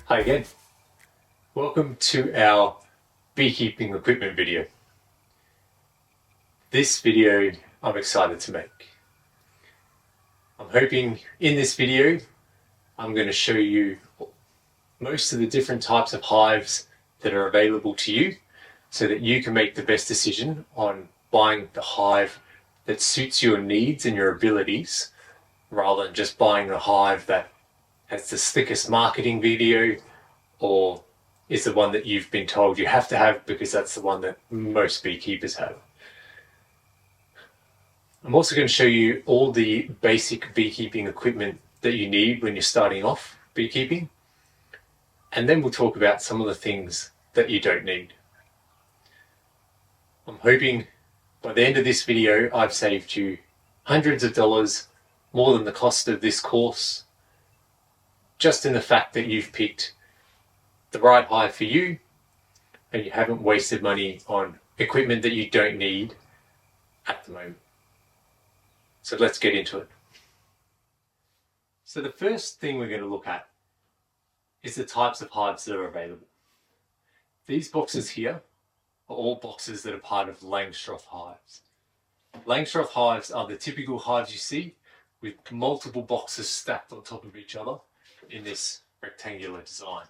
Hi again. Welcome to our beekeeping equipment video. This video I'm excited to make. I'm hoping in this video I'm going to show you most of the different types of hives that are available to you so that you can make the best decision on buying the hive that suits your needs and your abilities rather than just buying a hive that has the slickest marketing video or is the one that you've been told you have to have because that's the one that most beekeepers have. I'm also going to show you all the basic beekeeping equipment that you need when you're starting off beekeeping, and then we'll talk about some of the things that you don't need. I'm hoping by the end of this video I've saved you hundreds of dollars, more than the cost of this course, just in the fact that you've picked the right hive for you and you haven't wasted money on equipment that you don't need at the moment. So let's get into it. So the first thing we're going to look at is the types of hives that are available. These boxes here are all boxes that are part of Langstroth hives. Langstroth hives are the typical hives you see with multiple boxes stacked on top of each other in this rectangular design.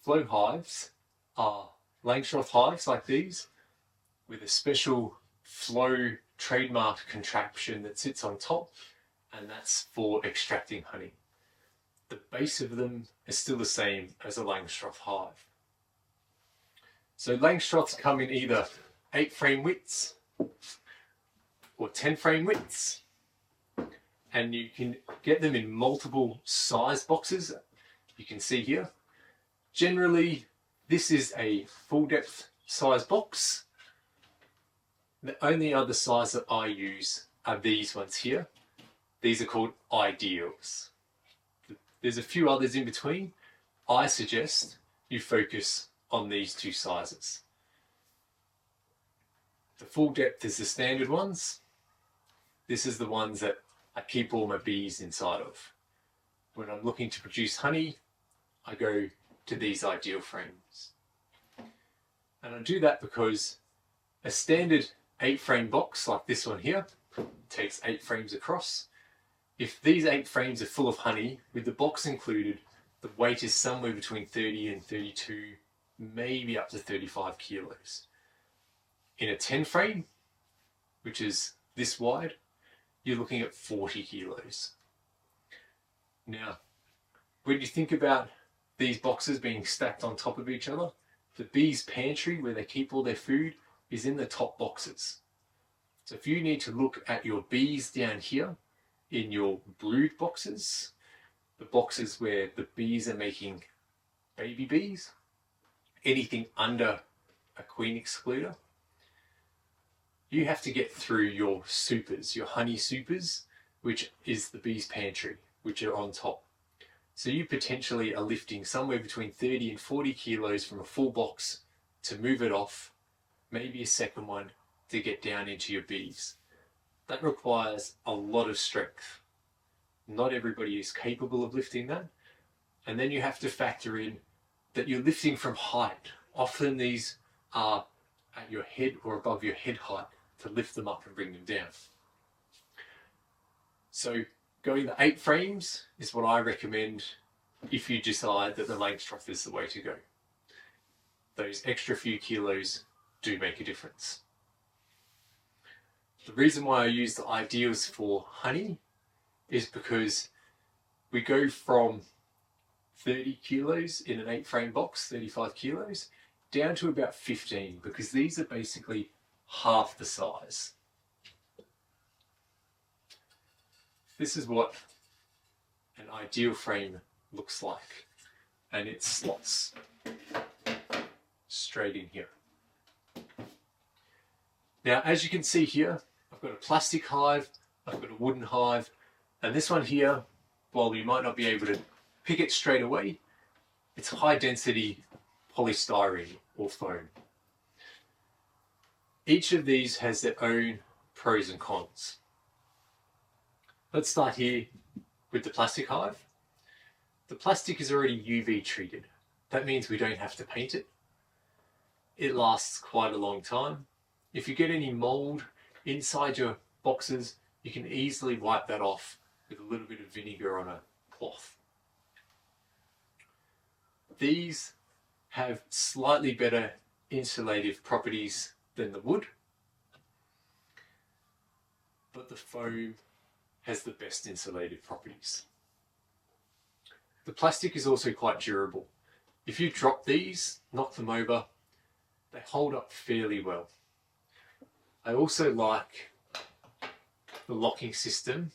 Flow hives are Langstroth hives like these with a special flow trademark contraption that sits on top, and that's for extracting honey. The base of them is still the same as a Langstroth hive. So Langstroths come in either 8 frame widths or 10 frame widths, and you can get them in multiple size boxes. You can see here. Generally, this is a full depth size box. The only other size that I use are these ones here. These are called ideals. There's a few others in between. I suggest you focus on these two sizes. The full depth is the standard ones. This is the ones that I keep all my bees inside of. When I'm looking to produce honey, I go to these ideal frames. And I do that because a standard 8 frame box like this one here takes 8 frames across. If these 8 frames are full of honey, with the box included, the weight is somewhere between 30 and 32, maybe up to 35 kilos. In a 10 frame, which is this wide, you're looking at 40 kilos. Now, when you think about these boxes being stacked on top of each other, the bees' pantry, where they keep all their food, is in the top boxes. So if you need to look at your bees down here in your brood boxes, the boxes where the bees are making baby bees, anything under a queen excluder, you have to get through your supers, your honey supers, which is the bees' pantry, which are on top. So you potentially are lifting somewhere between 30 and 40 kilos from a full box to move it off, maybe a second one to get down into your bees. That requires a lot of strength. Not everybody is capable of lifting that. And then you have to factor in that you're lifting from height. Often these are at your head or above your head height to lift them up and bring them down. So going to 8 frames is what I recommend if you decide that the Langstroth is the way to go. Those extra few kilos do make a difference. The reason why I use the ideals for honey is because we go from 30 kilos in an 8 frame box, 35 kilos, down to about 15, because these are basically half the size. This is what an ideal frame looks like, and it slots straight in here. Now, as you can see here, I've got a plastic hive, I've got a wooden hive, and this one here, while you might not be able to pick it straight away, it's high density polystyrene or foam. Each of these has their own pros and cons. Let's start here with the plastic hive. The plastic is already UV treated. That means we don't have to paint it. It lasts quite a long time. If you get any mold inside your boxes, you can easily wipe that off with a little bit of vinegar on a cloth. These have slightly better insulative properties than the wood, but the foam has the best insulative properties. The plastic is also quite durable. If you drop these, knock them over, they hold up fairly well. I also like the locking system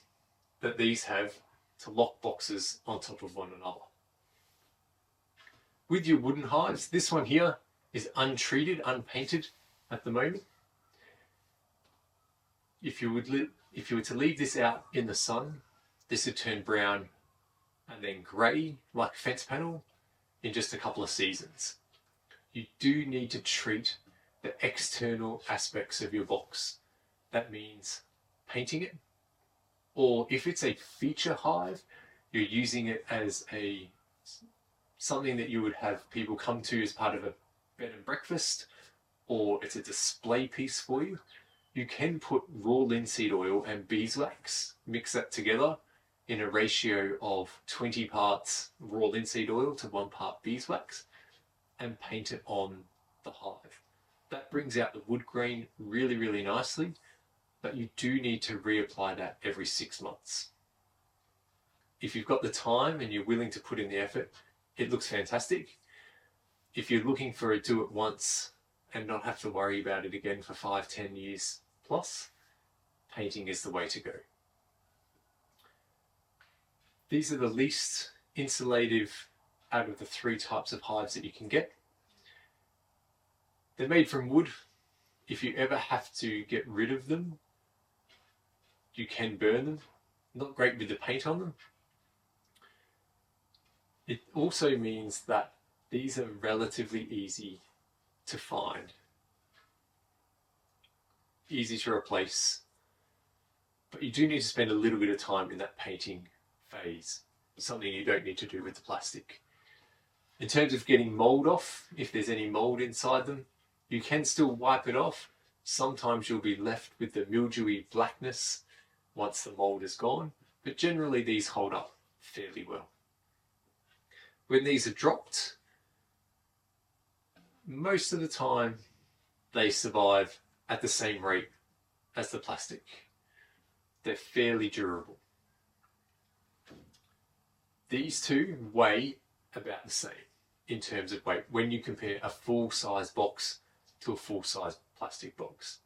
that these have to lock boxes on top of one another. With your wooden hives, this one here is untreated, unpainted at the moment. If you were to leave this out in the sun, this would turn brown and then grey like a fence panel in just a couple of seasons. You do need to treat the external aspects of your box. That means painting it, or if it's a feature hive, you're using it as something that you would have people come to as part of a bed and breakfast, or it's a display piece for you. You can put raw linseed oil and beeswax, mix that together in a ratio of 20 parts raw linseed oil to 1 part beeswax, and paint it on the hive. That brings out the wood grain really, really nicely, but you do need to reapply that every 6 months. If you've got the time and you're willing to put in the effort, it looks fantastic. If you're looking for a do it once and not have to worry about it again for 5-10 years plus, painting is the way to go. These are the least insulative out of the 3 types of hives that you can get. They're made from wood. If you ever have to get rid of them, you can burn them. Not great with the paint on them. It also means that these are relatively easy to find, easy to replace, but you do need to spend a little bit of time in that painting phase, something you don't need to do with the plastic. In terms of getting mold off, if there's any mold inside them, you can still wipe it off. Sometimes you'll be left with the mildewy blackness once the mold is gone, but generally these hold up fairly well. When these are dropped, most of the time they survive at the same rate as the plastic. They're fairly durable. These two weigh about the same in terms of weight when you compare a full-size box to a full-size plastic box.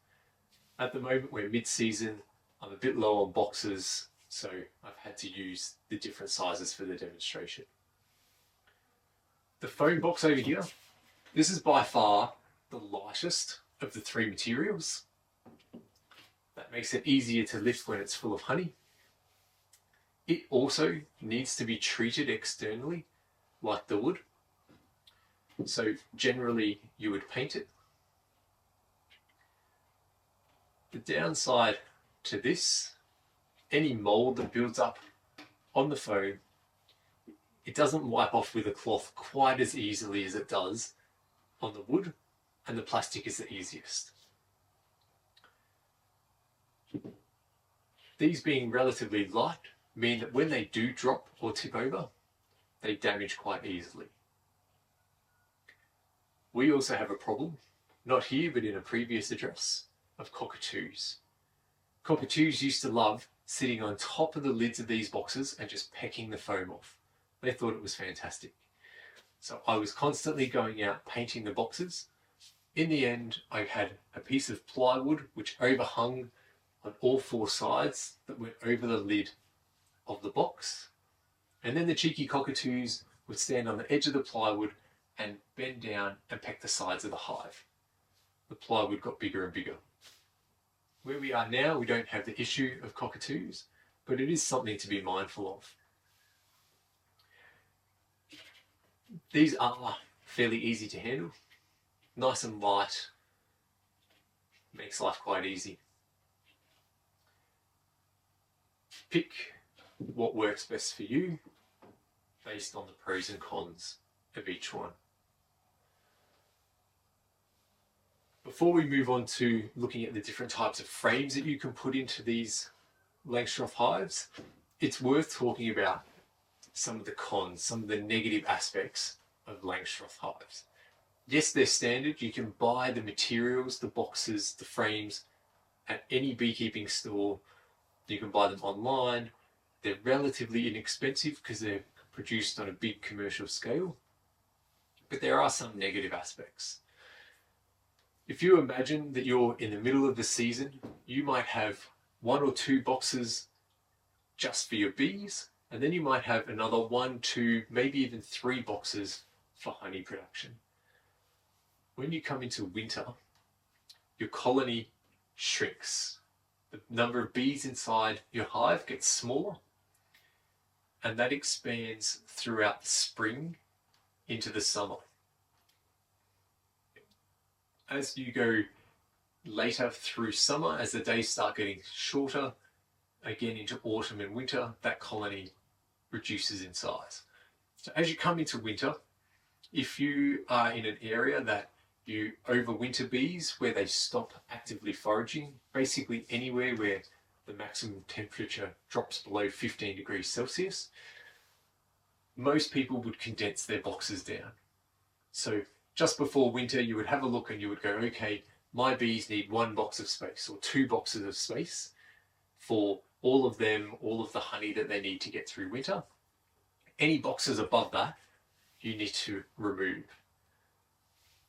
At the moment we're mid-season, I'm a bit low on boxes, so I've had to use the different sizes for the demonstration. The foam box over here, this is by far the lightest of the 3 materials. That makes it easier to lift when it's full of honey. It also needs to be treated externally like the wood. So generally you would paint it. The downside to this, any mold that builds up on the foam, it doesn't wipe off with a cloth quite as easily as it does on the wood, and the plastic is the easiest. These being relatively light mean that when they do drop or tip over, they damage quite easily. We also have a problem, not here but in a previous address, of cockatoos. Cockatoos used to love sitting on top of the lids of these boxes and just pecking the foam off. They thought it was fantastic. So I was constantly going out painting the boxes. In the end, I had a piece of plywood which overhung on all 4 sides that went over the lid of the box. And then the cheeky cockatoos would stand on the edge of the plywood and bend down and peck the sides of the hive. The plywood got bigger and bigger. Where we are now, we don't have the issue of cockatoos, but it is something to be mindful of. These are fairly easy to handle, nice and light, makes life quite easy. Pick what works best for you. based on the pros and cons of each one. Before we move on to looking at the different types of frames that you can put into these Langstroth hives, it's worth talking about some of the cons, some of the negative aspects of Langstroth hives. Yes, they're standard. You can buy the materials, the boxes, the frames at any beekeeping store. You can buy them online. They're relatively inexpensive because they're produced on a big commercial scale. But there are some negative aspects. If you imagine that you're in the middle of the season, you might have 1 or 2 boxes just for your bees, and then you might have another 1, 2, maybe even 3 boxes for honey production. When you come into winter, your colony shrinks. The number of bees inside your hive gets smaller, and that expands throughout the spring into the summer. As you go later through summer, as the days start getting shorter, again into autumn and winter, that colony reduces in size. So as you come into winter, if you are in an area that you overwinter bees, where they stop actively foraging, basically anywhere where the maximum temperature drops below 15 degrees Celsius, most people would condense their boxes down. So just before winter, you would have a look and you would go, okay, my bees need 1 box of space or 2 boxes of space for all of them, all of the honey that they need to get through winter. Any boxes above that, you need to remove.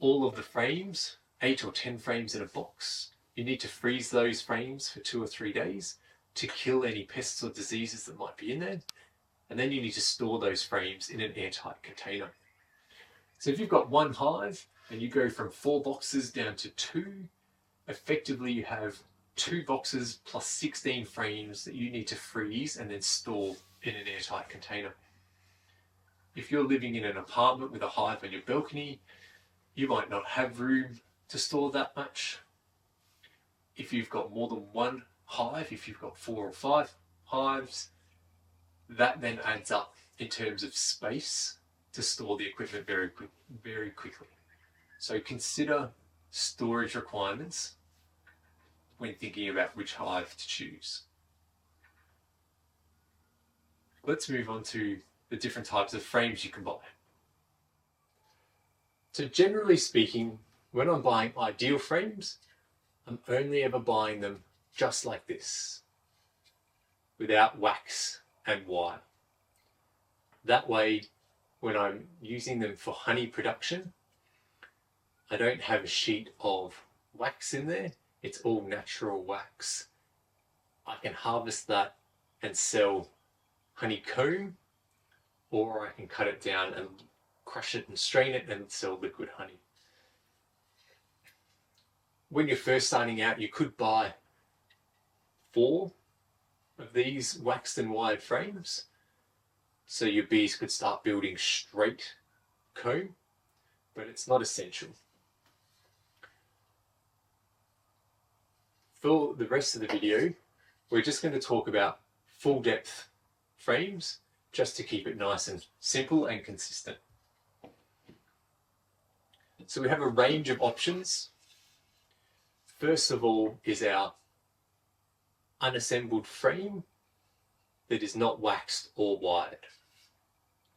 All of the frames, 8 or 10 frames in a box, you need to freeze those frames for 2 or 3 days to kill any pests or diseases that might be in there. And then you need to store those frames in an airtight container. So if you've got 1 hive and you go from 4 boxes down to 2, effectively you have 2 boxes plus 16 frames that you need to freeze and then store in an airtight container. If you're living in an apartment with a hive on your balcony, you might not have room to store that much. If you've got more than 1 hive, if you've got 4 or 5 hives, that then adds up in terms of space to store the equipment very quickly. So consider storage requirements when thinking about which hive to choose. Let's move on to the different types of frames you can buy. So generally speaking, when I'm buying ideal frames, I'm only ever buying them just like this, without wax and wire. That way, when I'm using them for honey production, I don't have a sheet of wax in there. It's all natural wax. I can harvest that and sell honeycomb, or I can cut it down and crush it and strain it and sell liquid honey. When you're first starting out, you could buy 4 of these waxed and wired frames, so your bees could start building straight comb, but it's not essential. For the rest of the video, we're just going to talk about full depth frames, just to keep it nice and simple and consistent. So we have a range of options. First of all is our unassembled frame that is not waxed or wired.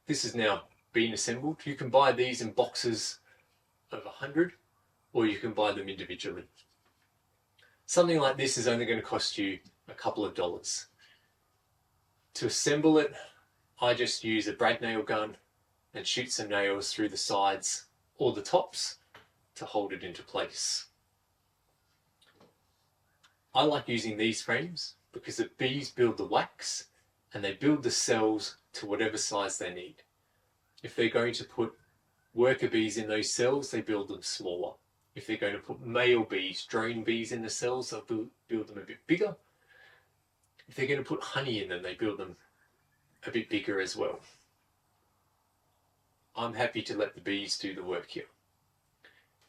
This has now been assembled. You can buy these in boxes of 100, or you can buy them individually. Something like this is only going to cost you a couple of dollars. To assemble it, I just use a brad nail gun and shoot some nails through the sides or the tops to hold it into place. I like using these frames because the bees build the wax and they build the cells to whatever size they need. If they're going to put worker bees in those cells, they build them smaller. If they're going to put male bees, drone bees in the cells, they'll build them a bit bigger. If they're going to put honey in them, they build them a bit bigger as well. I'm happy to let the bees do the work here.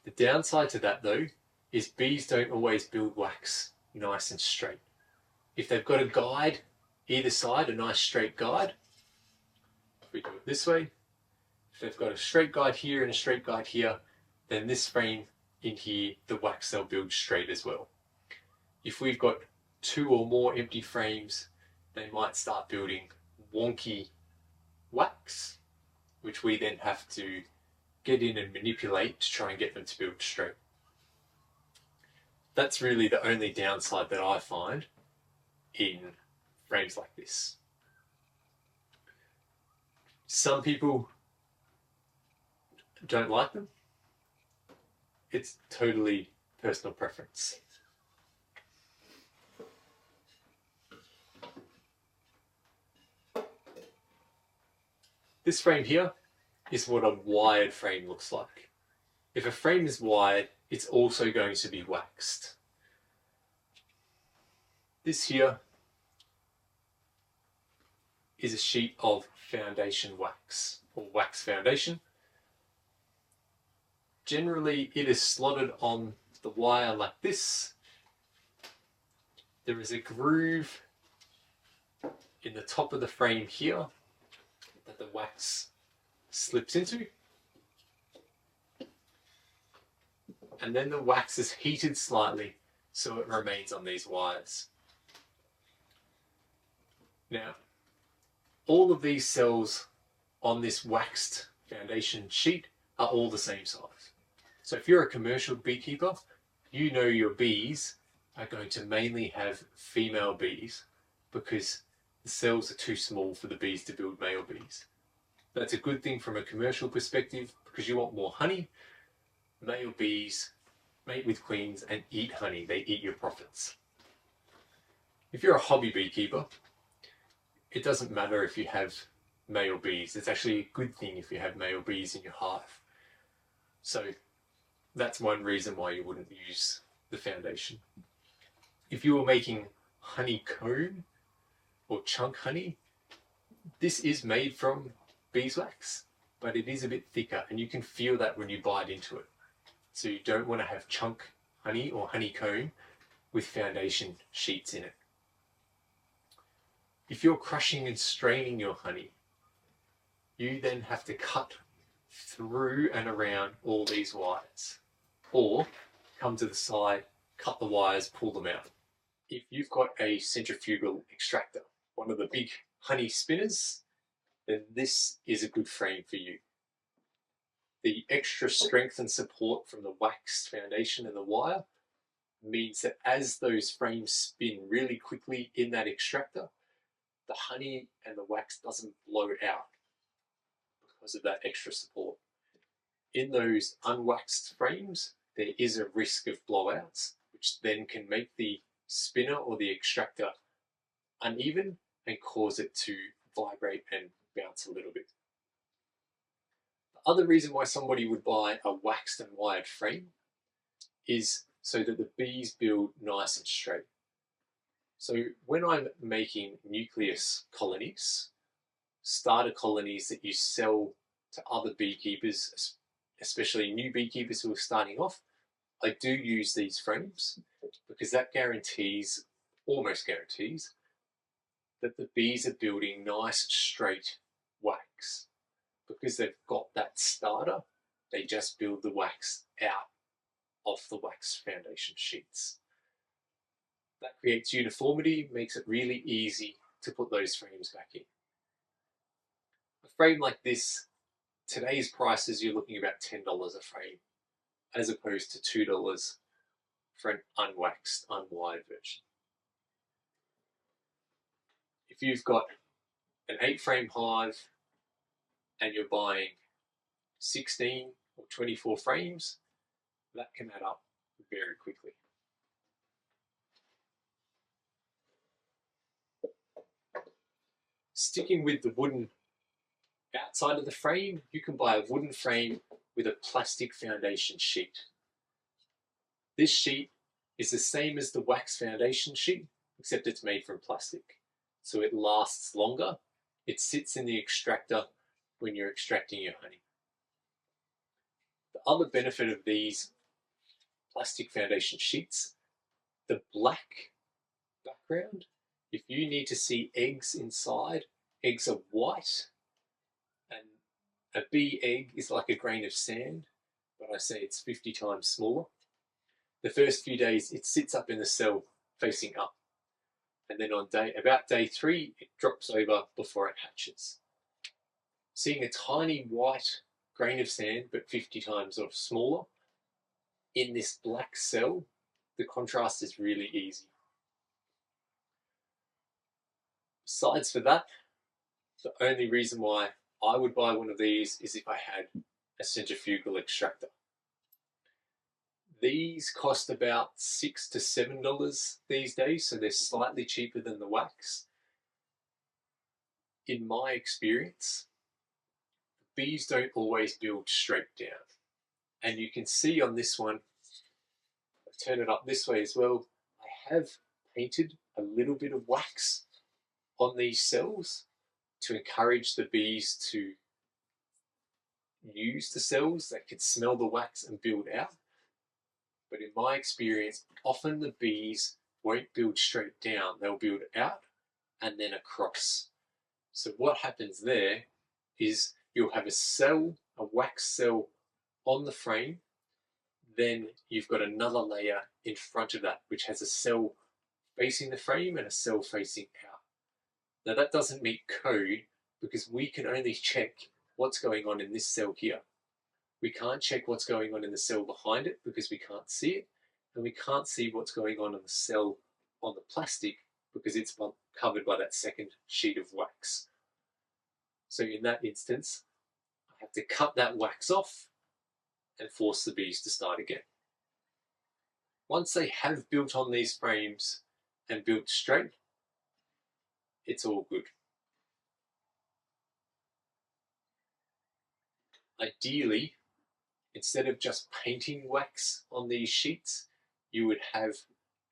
The downside to that though is bees don't always build wax nice and straight. If they've got a guide either side, a nice straight guide, If we do it this way, if they've got a straight guide here and a straight guide here, then this frame in here, the wax they'll build straight as well. If we've got 2 or more empty frames, they might start building wonky wax, which we then have to get in and manipulate to try and get them to build straight. That's really the only downside that I find in frames like this. Some people don't like them. It's totally personal preference. This frame here is what a wired frame looks like. If a frame is wired, it's also going to be waxed. This here is a sheet of foundation wax, or wax foundation. Generally, it is slotted on the wire like this. There is a groove in the top of the frame here that the wax slips into. And then the wax is heated slightly so it remains on these wires. Now, all of these cells on this waxed foundation sheet are all the same size. So if you're a commercial beekeeper, you know your bees are going to mainly have female bees because the cells are too small for the bees to build male bees. That's a good thing from a commercial perspective because you want more honey. Male bees mate with queens and eat honey. They eat your profits. If you're a hobby beekeeper, it doesn't matter if you have male bees. It's actually a good thing if you have male bees in your hive. So that's one reason why you wouldn't use the foundation. If you were making honeycomb or chunk honey, this is made from beeswax, but it is a bit thicker and you can feel that when you bite into it. So you don't want to have chunk honey or honeycomb with foundation sheets in it. If you're crushing and straining your honey, you then have to cut through and around all these wires, or come to the side, cut the wires, pull them out. If you've got a centrifugal extractor, one of the big honey spinners, then this is a good frame for you. The extra strength and support from the waxed foundation and the wire means that as those frames spin really quickly in that extractor, the honey and the wax doesn't blow out because of that extra support. In those unwaxed frames, there is a risk of blowouts, which then can make the spinner or the extractor uneven and cause it to vibrate and bounce a little bit. The other reason why somebody would buy a waxed and wired frame is so that the bees build nice and straight. So when I'm making nucleus colonies, starter colonies that you sell to other beekeepers, especially new beekeepers who are starting off, I do use these frames because that guarantees, almost guarantees, that the bees are building nice straight wax. Because they've got that starter, they just build the wax out of the wax foundation sheets. That creates uniformity, makes it really easy to put those frames back in. A frame like this, today's prices, you're looking about $10 a frame, as opposed to $2 for an unwaxed, unwired version. If you've got an 8-frame hive and you're buying 16 or 24 frames, that can add up very quickly. Sticking with the wooden outside of the frame, you can buy a wooden frame with a plastic foundation sheet. This sheet is the same as the wax foundation sheet, except it's made from plastic. So it lasts longer. It sits in the extractor when you're extracting your honey. The other benefit of these plastic foundation sheets, the black background, if you need to see eggs inside, eggs are white, A bee egg is like a grain of sand, but I say it's 50 times smaller. The first few days it sits up in the cell facing up, and then on about day 3 it drops over before it hatches. Seeing a tiny white grain of sand, but 50 times or smaller, in this black cell, the contrast is really easy. Besides for that, the only reason why I would buy one of these is if I had a centrifugal extractor. These cost about $6 to $7 these days, so they're slightly cheaper than the wax. In my experience, bees don't always build straight down. And you can see on this one, I'll turn it up this way as well, I have painted a little bit of wax on these cells to encourage the bees to use the cells. They can smell the wax and build out. But in my experience, often the bees won't build straight down. They'll build out and then across. So what happens there is you'll have a cell, a wax cell on the frame. Then you've got another layer in front of that, which has a cell facing the frame and a cell facing out. Now that doesn't meet code because we can only check what's going on in this cell here. We can't check what's going on in the cell behind it because we can't see it, and we can't see what's going on in the cell on the plastic because it's covered by that second sheet of wax. So in that instance, I have to cut that wax off and force the bees to start again. Once they have built on these frames and built straight, it's all good. Ideally, instead of just painting wax on these sheets, you would have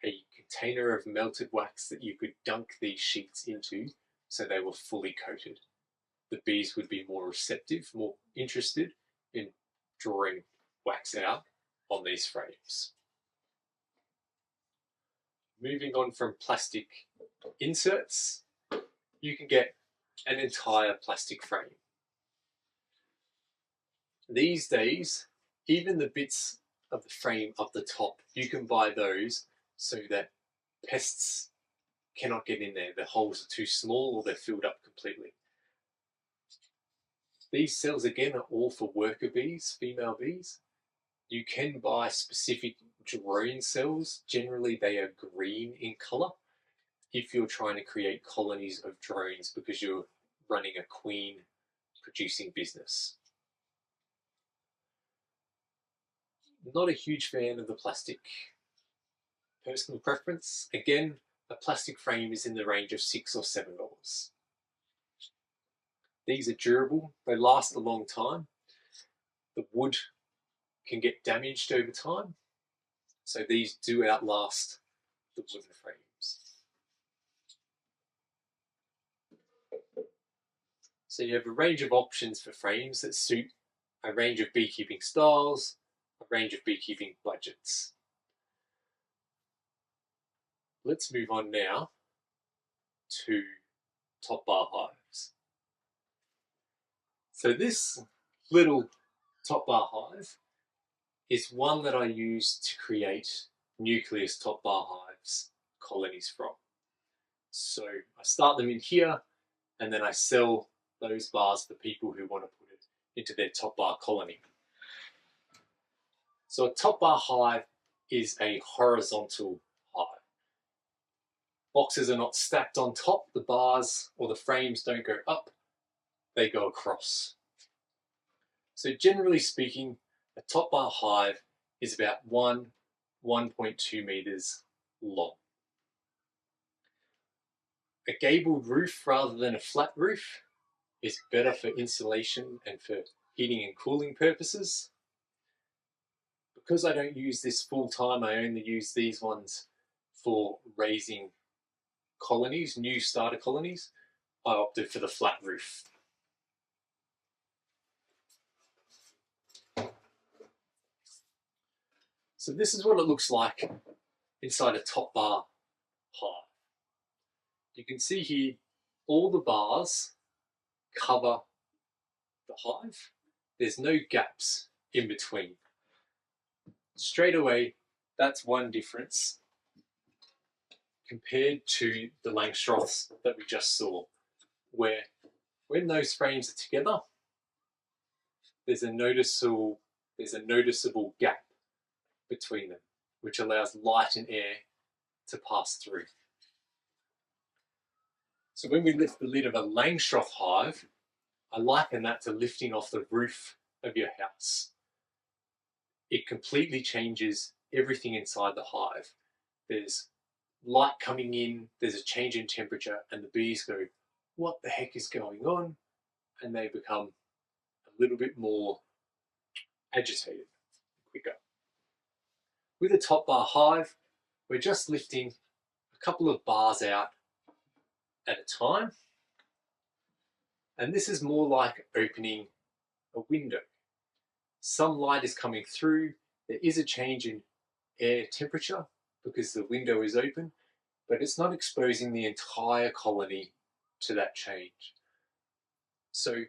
a container of melted wax that you could dunk these sheets into so they were fully coated. The bees would be more receptive, more interested in drawing wax out on these frames. Moving on from plastic inserts, you can get an entire plastic frame. These days, even the bits of the frame up the top, you can buy those so that pests cannot get in there. The holes are too small or they're filled up completely. These cells again are all for worker bees, female bees. You can buy specific drone cells. Generally they are green in colour if you're trying to create colonies of drones because you're running a queen producing business. Not a huge fan of the plastic. Personal preference, again, a plastic frame is in the range of $6 or $7. These are durable, they last a long time. The wood can get damaged over time, so these do outlast the wooden frames. So you have a range of options for frames that suit a range of beekeeping styles, a range of beekeeping budgets. Let's move on now to top bar hives. So this little top bar hive is one that I use to create nucleus top bar hives colonies from. So I start them in here and then I sell those bars for people who want to put it into their top bar colony. So a top bar hive is a horizontal hive. Boxes are not stacked on top, the bars or the frames don't go up, they go across. So generally speaking, a top bar hive is about 1.2 meters long. A gabled roof rather than a flat roof is better for insulation and for heating and cooling purposes. Because I don't use this full time, I only use these ones for raising colonies, new starter colonies. I opted for the flat roof. So this is what it looks like inside a top bar hive. You can see here all the bars cover the hive, there's no gaps in between. Straight away, that's one difference compared to the Langstroths that we just saw, where when those frames are together, there's a noticeable gap between them, which allows light and air to pass through. So when we lift the lid of a Langstroth hive, I liken that to lifting off the roof of your house. It completely changes everything inside the hive. There's light coming in, there's a change in temperature, and the bees go, what the heck is going on? And they become a little bit more agitated quicker. With a top bar hive, we're just lifting a couple of bars out at a time. And this is more like opening a window. Some light is coming through. There is a change in air temperature because the window is open, but it's not exposing the entire colony to that change. So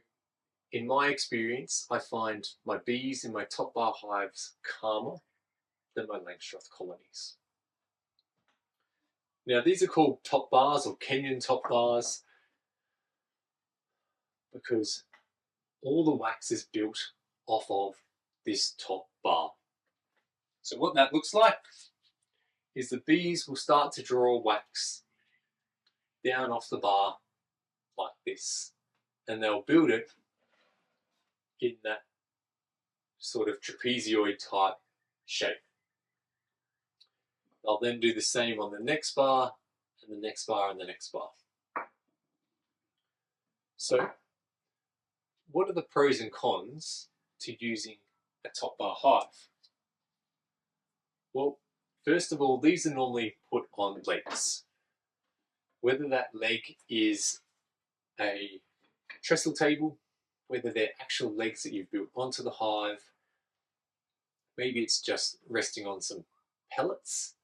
in my experience, I find my bees in my top bar hives calmer than my Langstroth colonies. Now these are called top bars or Kenyan top bars because all the wax is built off of this top bar. So what that looks like is the bees will start to draw wax down off the bar like this, and they'll build it in that sort of trapezoid type shape. They'll then do the same on the next bar and the next bar and the next bar. So what are the pros and cons to using a top bar hive? Well, first of all, these are normally put on legs. Whether that leg is a trestle table, whether they're actual legs that you've built onto the hive, maybe it's just resting on some pellets,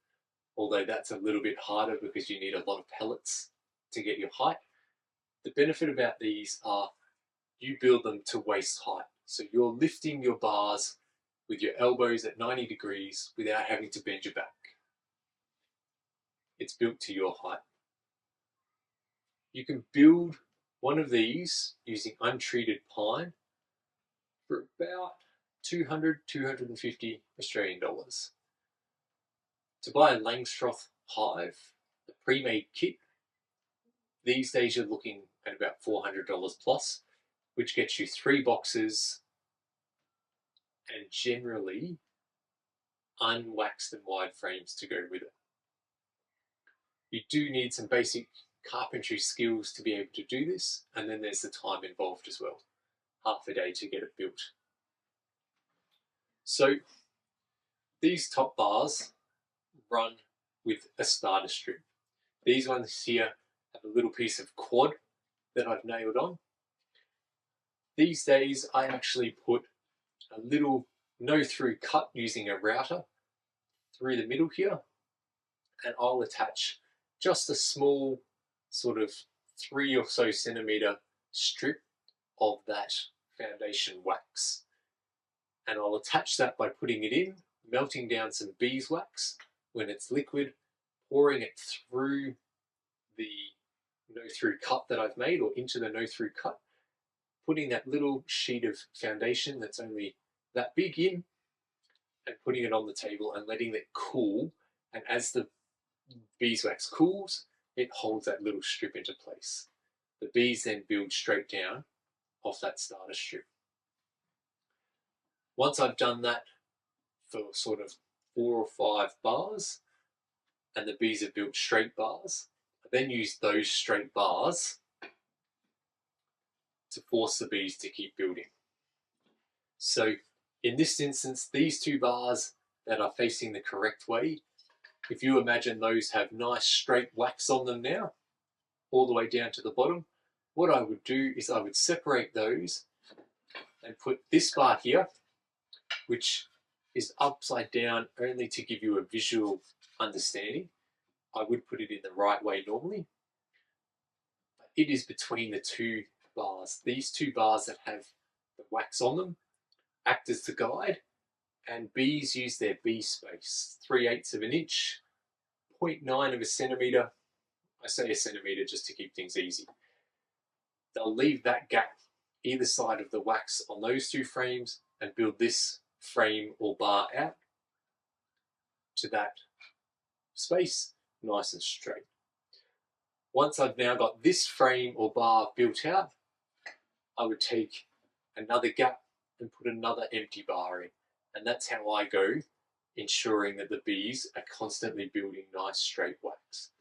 although that's a little bit harder because you need a lot of pellets to get your height. The benefit about these are you build them to waist height. So you're lifting your bars with your elbows at 90 degrees without having to bend your back. It's built to your height. You can build one of these using untreated pine for about 200, 250 Australian dollars. To buy a Langstroth hive, the pre-made kit, these days you're looking at about $400 plus, which gets you 3 boxes and generally unwaxed and wide frames to go with it. You do need some basic carpentry skills to be able to do this, and then there's the time involved as well, half a day to get it built. So these top bars run with a starter strip. These ones here have a little piece of quad that I've nailed on. These days I actually put a little no-through cut using a router through the middle here, and I'll attach just a small sort of 3 or so centimeter strip of that foundation wax. And I'll attach that by putting it in, melting down some beeswax when it's liquid, pouring it through the no-through cut that I've made or into the no-through cut, putting that little sheet of foundation that's only that big in, and putting it on the table and letting it cool. And as the beeswax cools, it holds that little strip into place. The bees then build straight down off that starter strip. Once I've done that for sort of 4 or 5 bars, and the bees have built straight bars, I then use those straight bars to force the bees to keep building. So in this instance, these 2 bars that are facing the correct way, if you imagine those have nice straight wax on them now, all the way down to the bottom, what I would do is I would separate those and put this bar here, which is upside down only to give you a visual understanding. I would put it in the right way normally, but it is between the 2 bars. These 2 bars that have wax on them, act as the guide, and bees use their bee space, 3/8 of an inch, 0.9 of a centimetre. I say a centimetre just to keep things easy. They'll leave that gap either side of the wax on those two frames and build this frame or bar out to that space nice and straight. Once I've now got this frame or bar built out, I would take another gap and put another empty bar in. And that's how I go, ensuring that the bees are constantly building nice straight wax.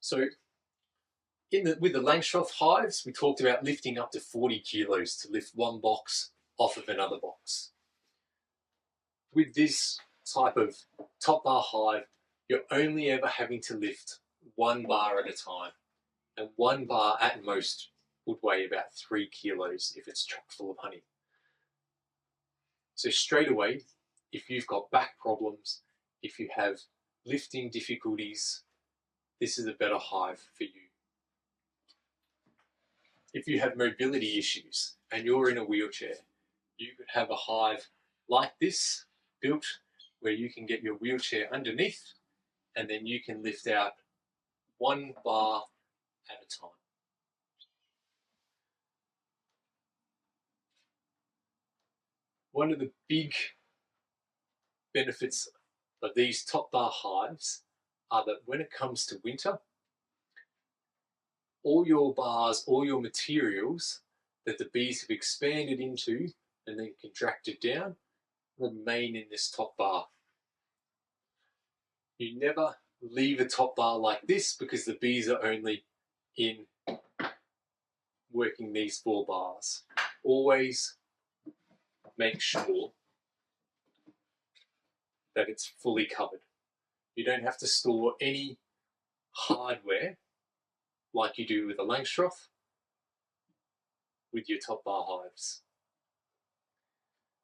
So with the Langstroth hives, we talked about lifting up to 40 kilos to lift one box off of another box. With this type of top bar hive, you're only ever having to lift one bar at a time, and one bar at most would weigh about 3 kilos if it's chock full of honey. So straight away, if you've got back problems, if you have lifting difficulties, this is a better hive for you. If you have mobility issues and you're in a wheelchair, you could have a hive like this built where you can get your wheelchair underneath and then you can lift out one bar at a time. One of the big benefits of these top bar hives are that when it comes to winter, all your bars, all your materials that the bees have expanded into and then contracted down remain in this top bar. You never leave a top bar like this because the bees are only in working these 4 bars. Always make sure that it's fully covered. You don't have to store any hardware like you do with a Langstroth with your top bar hives.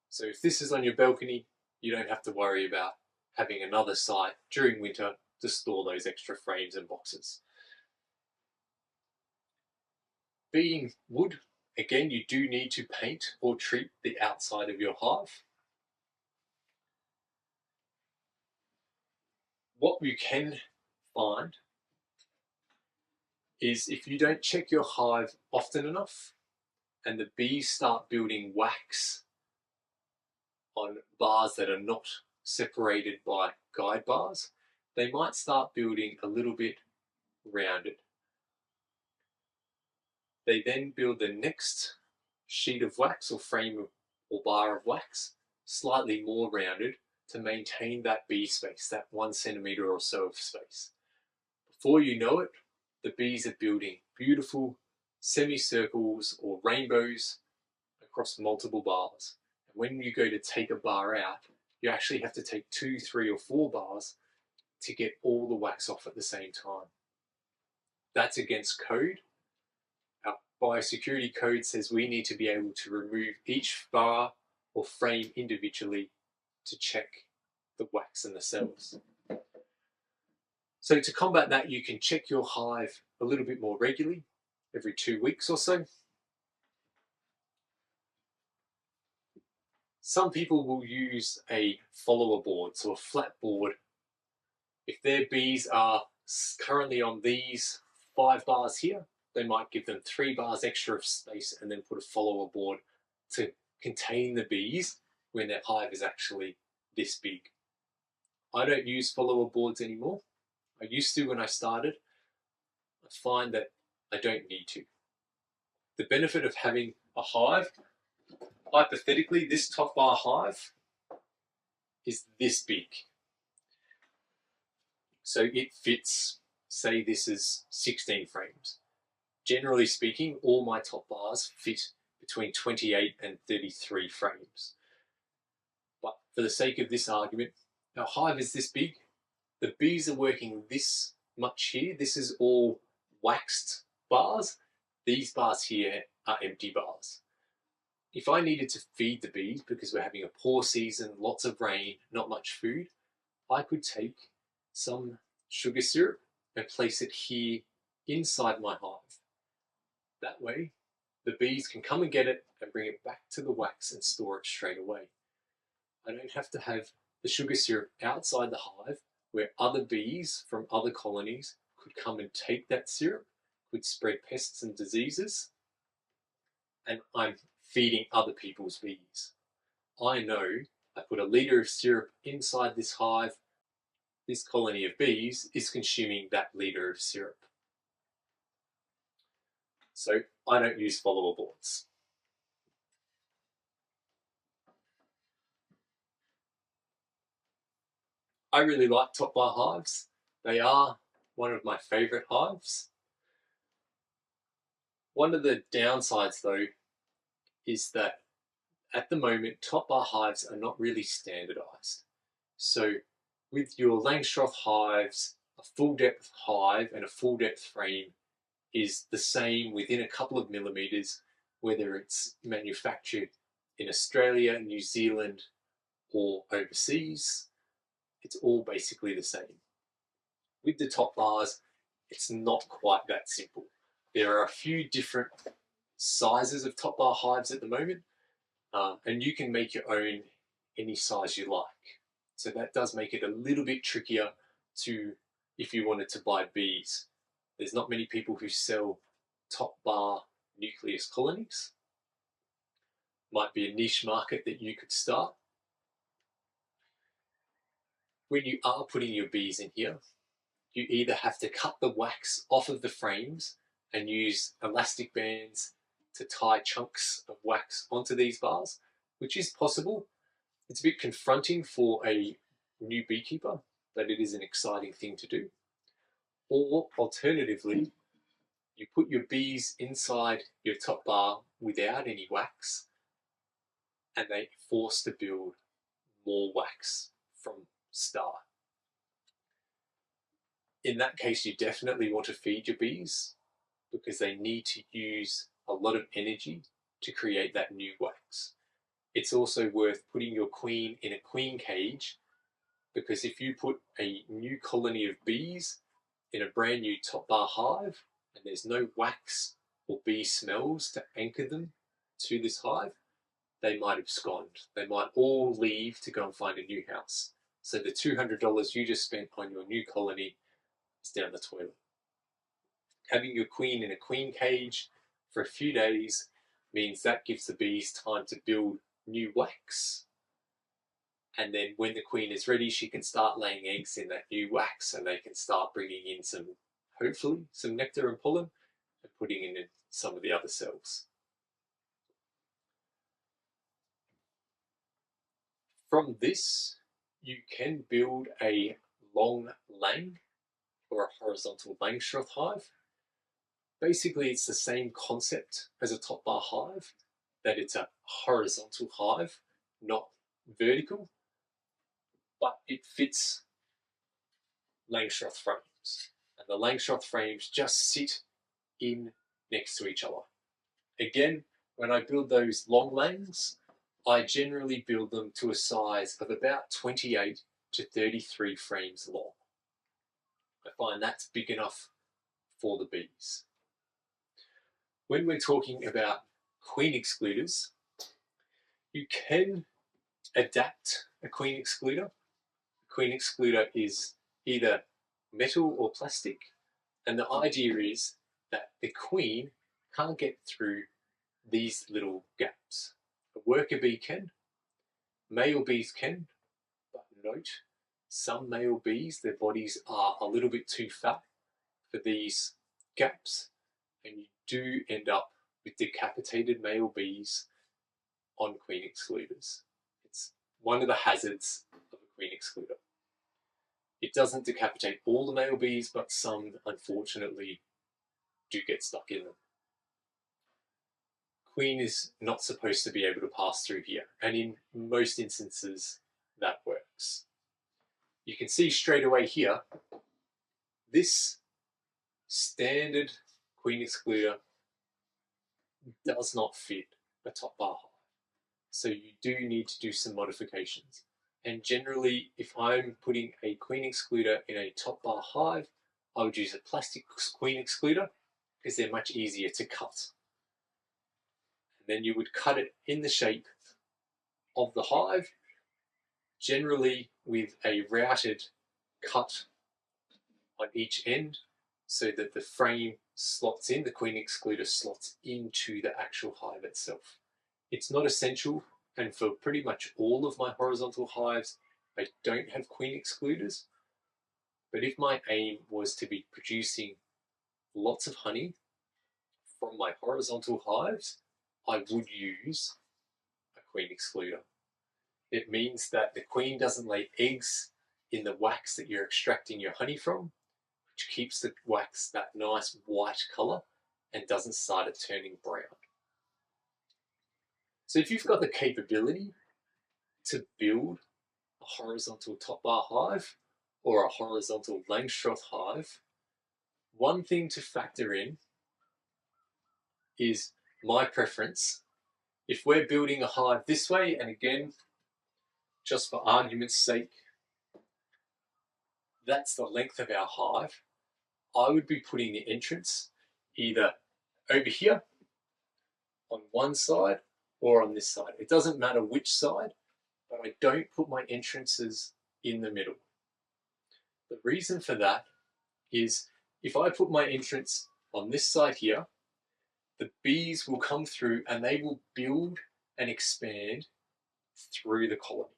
So if this is on your balcony, you don't have to worry about having another site during winter to store those extra frames and boxes. Being wood, again, you do need to paint or treat the outside of your hive. What you can find is if you don't check your hive often enough and the bees start building wax on bars that are not separated by guide bars, they might start building a little bit rounded. They then build the next sheet of wax or frame or bar of wax slightly more rounded to maintain that bee space, that 1 centimetre or so of space. Before you know it, the bees are building beautiful semicircles or rainbows across multiple bars. And when you go to take a bar out, you actually have to take 2, 3 or 4 bars to get all the wax off at the same time. That's against code. Our biosecurity code says we need to be able to remove each bar or frame individually to check the wax and the cells. So to combat that, you can check your hive a little bit more regularly, every 2 weeks or so. Some people will use a follower board, so a flat board. If their bees are currently on these 5 bars here, they might give them 3 bars extra of space and then put a follower board to contain the bees when their hive is actually this big. I don't use follower boards anymore. I used to when I started. I find that I don't need to. The benefit of having a hive, hypothetically, this top bar hive is this big. So it fits, say this is 16 frames. Generally speaking, all my top bars fit between 28 and 33 frames. But for the sake of this argument, our hive is this big. The bees are working this much here. This is all waxed bars. These bars here are empty bars. If I needed to feed the bees because we're having a poor season, lots of rain, not much food, I could take some sugar syrup and place it here inside my hive. That way, the bees can come and get it and bring it back to the wax and store it straight away. I don't have to have the sugar syrup outside the hive where other bees from other colonies could come and take that syrup, could spread pests and diseases, and I'm feeding other people's bees. I know I put a litre of syrup inside this hive, this colony of bees is consuming that litre of syrup. So I don't use follower boards. I really like top bar hives. They are one of my favourite hives. One of the downsides though is that at the moment top bar hives are not really standardised. So with your Langstroth hives, a full depth hive and a full depth frame is the same within a couple of millimetres, whether it's manufactured in Australia, New Zealand, or overseas. It's all basically the same. With the top bars, it's not quite that simple. There are a few different sizes of top bar hives at the moment, and you can make your own any size you like. So that does make it a little bit trickier to, if you wanted to buy bees. There's not many people who sell top bar nucleus colonies. Might be a niche market that you could start. When you are putting your bees in here, you either have to cut the wax off of the frames and use elastic bands to tie chunks of wax onto these bars, which is possible. It's a bit confronting for a new beekeeper, but it is an exciting thing to do. Or alternatively, you put your bees inside your top bar without any wax, and they are forced to build more wax from start. In that case, you definitely want to feed your bees because they need to use a lot of energy to create that new wax. It's also worth putting your queen in a queen cage, because if you put a new colony of bees in a brand new top bar hive and there's no wax or bee smells to anchor them to this hive, they might abscond. They might all leave to go and find a new house. So the $200 you just spent on your new colony is down the toilet. Having your queen in a queen cage for a few days means that gives the bees time to build new wax. And then when the queen is ready, she can start laying eggs in that new wax and they can start bringing in some, hopefully, some nectar and pollen and putting in some of the other cells. From this, you can build a long lang or a horizontal Langstroth hive. Basically, it's the same concept as a top bar hive, that it's a horizontal hive, not vertical, but it fits Langstroth frames. And the Langstroth frames just sit in next to each other. Again, when I build those long langs, I generally build them to a size of about 28 to 33 frames long. I find that's big enough for the bees. When we're talking about queen excluders, you can adapt a queen excluder. A queen excluder is either metal or plastic, and the idea is that the queen can't get through these little gaps. A worker bee can, male bees can, but note, some male bees, their bodies are a little bit too fat for these gaps, and you do end up with decapitated male bees on queen excluders. It's one of the hazards of a queen excluder. It doesn't decapitate all the male bees, but some, unfortunately, do get stuck in them. Queen is not supposed to be able to pass through here, and in most instances, that works. You can see straight away here, this standard queen excluder does not fit a top bar hive. So you do need to do some modifications. And generally, if I'm putting a queen excluder in a top bar hive, I would use a plastic queen excluder because they're much easier to cut. And then you would cut it in the shape of the hive, generally with a routed cut on each end so that the frame slots in, the queen excluder slots into the actual hive itself. It's not essential, and for pretty much all of my horizontal hives, I don't have queen excluders. But if my aim was to be producing lots of honey from my horizontal hives, I would use a queen excluder. It means that the queen doesn't lay eggs in the wax that you're extracting your honey from, which keeps the wax that nice white color and doesn't start it turning brown. So if you've got the capability to build a horizontal top bar hive or a horizontal Langstroth hive, one thing to factor in is my preference. If we're building a hive this way, and again, just for argument's sake, that's the length of our hive, I would be putting the entrance either over here on one side or on this side. It doesn't matter which side, but I don't put my entrances in the middle. The reason for that is if I put my entrance on this side here, the bees will come through and they will build and expand through the colony.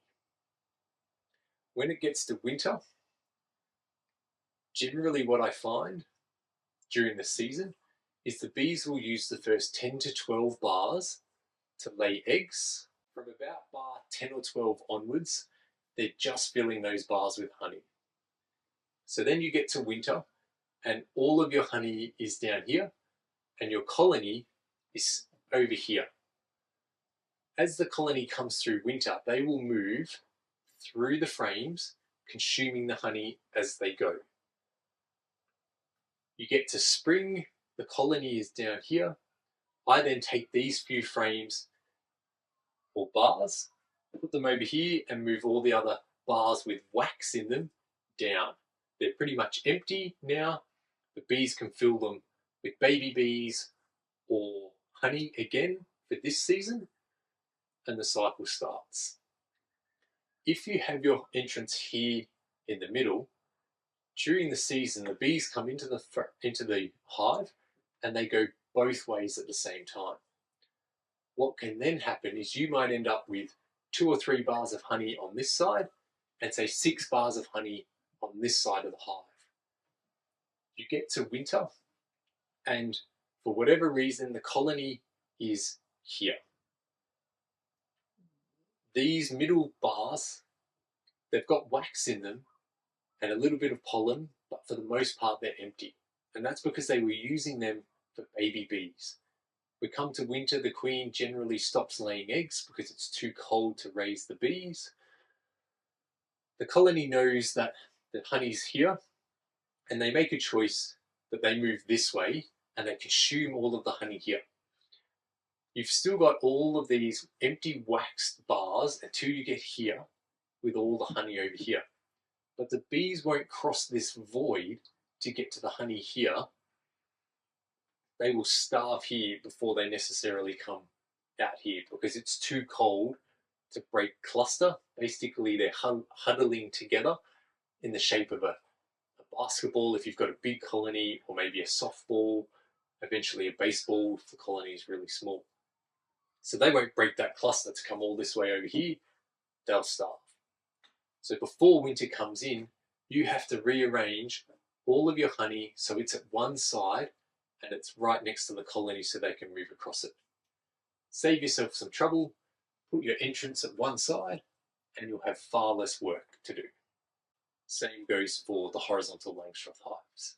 When it gets to winter, generally what I find during the season is the bees will use the first 10 to 12 bars to lay eggs. From about bar 10 or 12 onwards, they're just filling those bars with honey. So then you get to winter and all of your honey is down here and your colony is over here. As the colony comes through winter, they will move through the frames, consuming the honey as they go. You get to spring, the colony is down here. I then take these few frames or bars, put them over here and move all the other bars with wax in them down. They're pretty much empty now. The bees can fill them with baby bees or honey again for this season, and the cycle starts. If you have your entrance here in the middle, during the season, the bees come into the hive and they go both ways at the same time. What can then happen is you might end up with 2 or 3 bars of honey on this side and say 6 bars of honey on this side of the hive. You get to winter and for whatever reason the colony is here. These middle bars, they've got wax in them and a little bit of pollen, but for the most part they're empty. And that's because they were using them for baby bees. We come to winter, the queen generally stops laying eggs because it's too cold to raise the bees. The colony knows that the honey's here and they make a choice that they move this way and they consume all of the honey here. You've still got all of these empty waxed bars until you get here with all the honey over here. But the bees won't cross this void to get to the honey here. They will starve here before they necessarily come out here because it's too cold to break cluster. Basically, they're huddling together in the shape of a basketball if you've got a big colony, or maybe a softball, eventually a baseball if the colony is really small. So they won't break that cluster to come all this way over here. They'll starve. So before winter comes in, you have to rearrange all of your honey so it's at one side and it's right next to the colony so they can move across it. Save yourself some trouble, put your entrance at one side, and you'll have far less work to do. Same goes for the horizontal Langstroth hives.